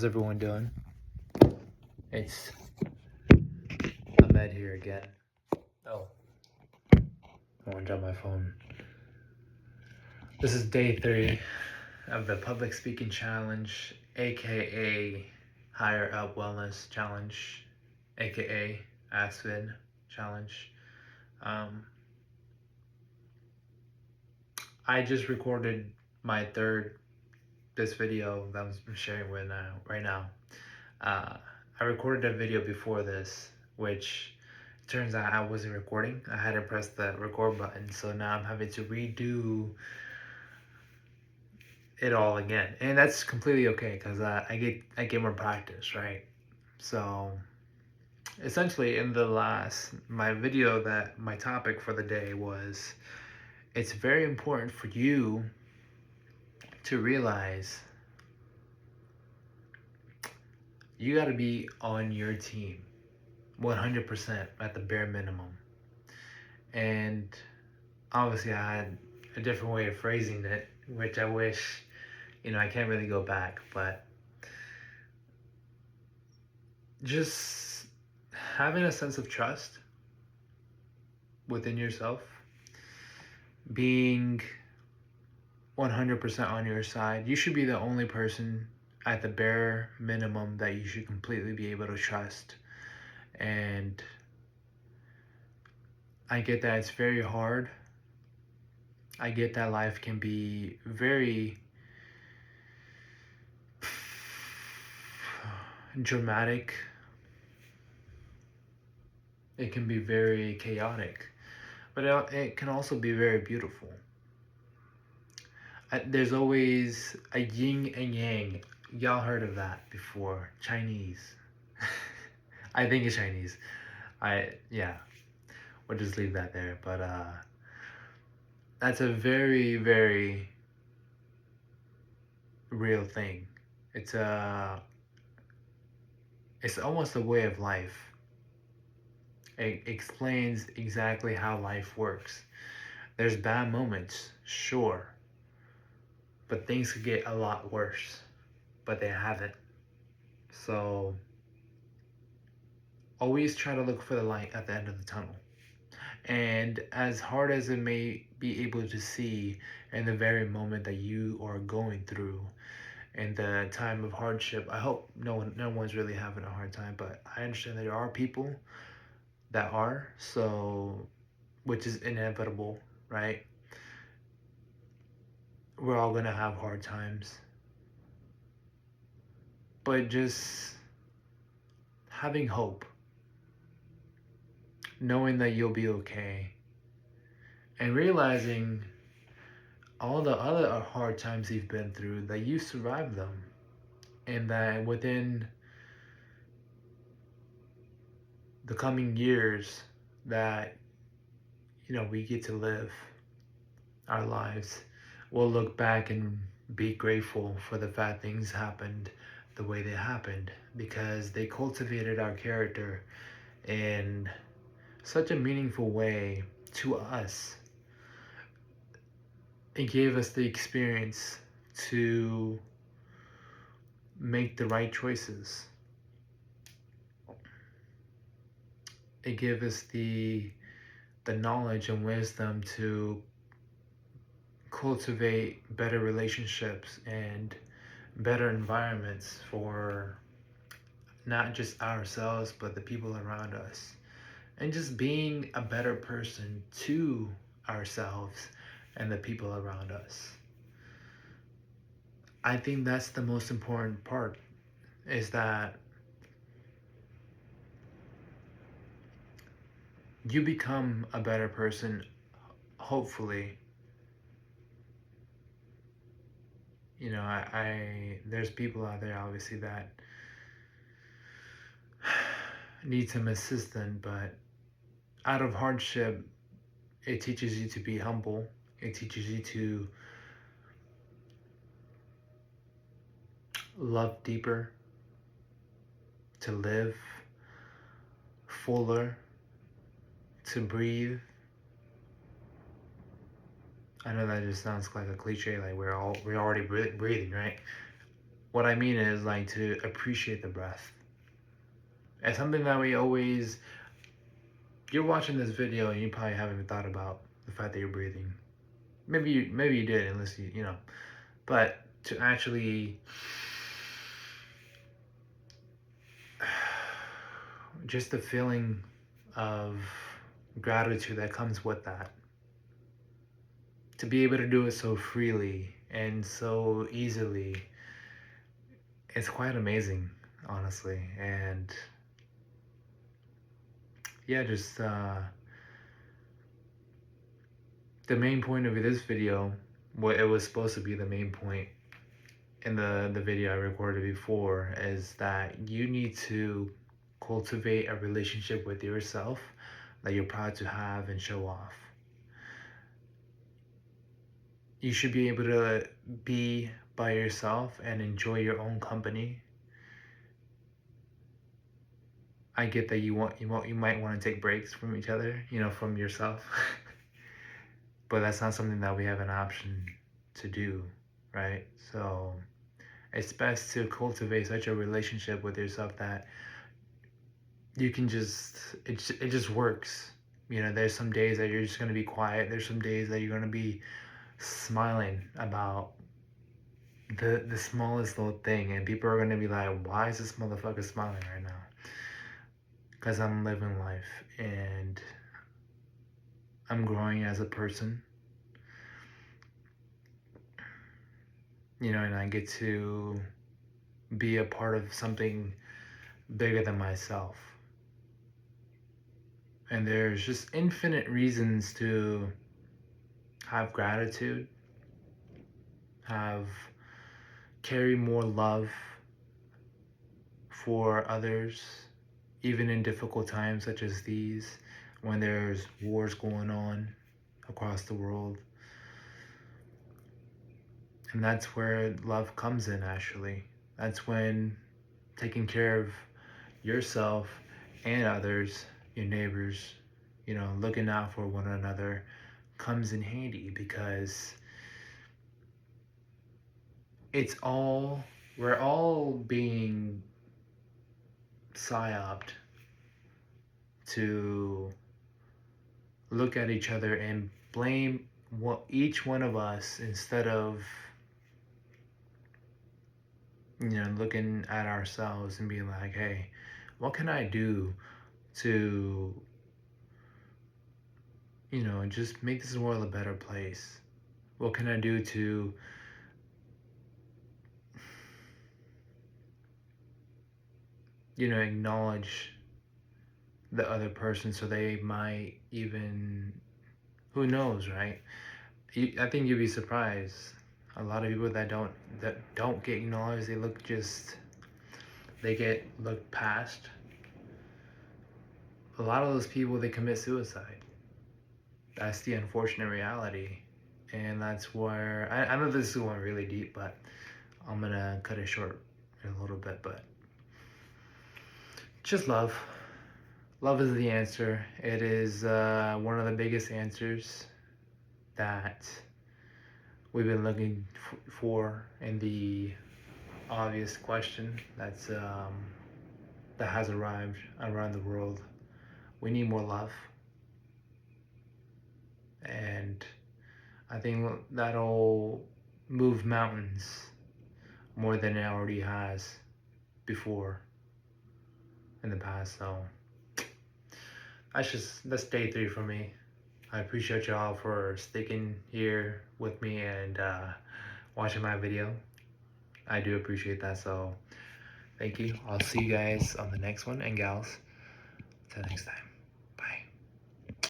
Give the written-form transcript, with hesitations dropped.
How's everyone doing? It's Ahmed here again. Oh, I want to drop my phone. This is day 3 of the public speaking challenge, aka Higher Up Wellness Challenge, aka ASFID challenge. Um, I just recorded my this video that I'm sharing with right now. Uh, I recorded a video before this, which turns out I wasn't recording. I hadn't pressed the record button, so now I'm having to redo it all again, and that's completely okay because I get more practice, right? So essentially, in the last my video, that my topic for the day was, it's very important for you to realize you got to be on your team 100% at the bare minimum. And obviously I had a different way of phrasing it, which I wish, I can't really go back, but just having a sense of trust within yourself, being 100% on your side. You should be the only person at the bare minimum that you should completely be able to trust. And I get that it's very hard. I get that life can be very dramatic. It can be very chaotic, but it can also be very beautiful. There's always a yin and yang. Y'all heard of that before? Chinese. I think it's Chinese. Yeah. We'll just leave that there. But that's a very, very real thing. It's it's almost a way of life. It explains exactly how life works. There's bad moments, sure, but things could get a lot worse, but they haven't. So always try to look for the light at the end of the tunnel. And as hard as it may be able to see in the very moment that you are going through, in the time of hardship, I hope no one's really having a hard time, but I understand there are people that are, so, which is inevitable, right? We're all gonna have hard times, but just having hope, knowing that you'll be okay, and realizing all the other hard times you've been through, that you survived them, and that within the coming years that we get to live our lives, we'll look back and be grateful for the fact things happened the way they happened, because they cultivated our character in such a meaningful way to us. It gave us the experience to make the right choices. It gave us the knowledge and wisdom to cultivate better relationships and better environments for not just ourselves but the people around us, and just being a better person to ourselves and the people around us. I think that's the most important part, is that you become a better person, hopefully. I there's people out there obviously that need some assistance, but out of hardship, it teaches you to be humble. It teaches you to love deeper, to live fuller, to breathe. I know that just sounds like a cliche, like we're already breathing, right? What I mean is like to appreciate the breath. It's something that we always, you're watching this video and you probably haven't even thought about the fact that you're breathing. Maybe you did, unless you know. But to actually just the feeling of gratitude that comes with that. To be able to do it so freely and so easily, it's quite amazing, honestly. And yeah, just the main point of this video, what it was supposed to be the main point in the video I recorded before, is that you need to cultivate a relationship with yourself that you're proud to have and show off. You should be able to be by yourself and enjoy your own company. I get that you might want to take breaks from each other, from yourself. But that's not something that we have an option to do, right? So it's best to cultivate such a relationship with yourself that you can it just works. There's some days that you're just going to be quiet. There's some days that you're going to be smiling about the smallest little thing, and people are going to be like, why is this motherfucker smiling right now? Because I'm living life and I'm growing as a person, and I get to be a part of something bigger than myself. And there's just infinite reasons to have gratitude, have carry more love for others, even in difficult times such as these, when there's wars going on across the world. And that's where love comes in, actually. That's when taking care of yourself and others, your neighbors, looking out for one another comes in handy, because we're all being psyoped to look at each other and blame each one of us, instead of looking at ourselves and being like, hey, what can I do to just make this world a better place? What can I do to acknowledge the other person, so they might even, who knows, right? I think you'd be surprised. A lot of people that don't get acknowledged, they get looked past. A lot of those people, they commit suicide. That's the unfortunate reality. And that's where I know this is going really deep, but I'm gonna cut it short in a little bit. But just love. Love is the answer. It is one of the biggest answers that we've been looking for in the obvious question that has arrived around the world. We need more love, and I think that'll move mountains more than it already has before in the past. So that's day 3 for me. I appreciate y'all for sticking here with me and watching my video. I do appreciate that. So thank you. I'll see you guys on the next one, and gals. Till next time.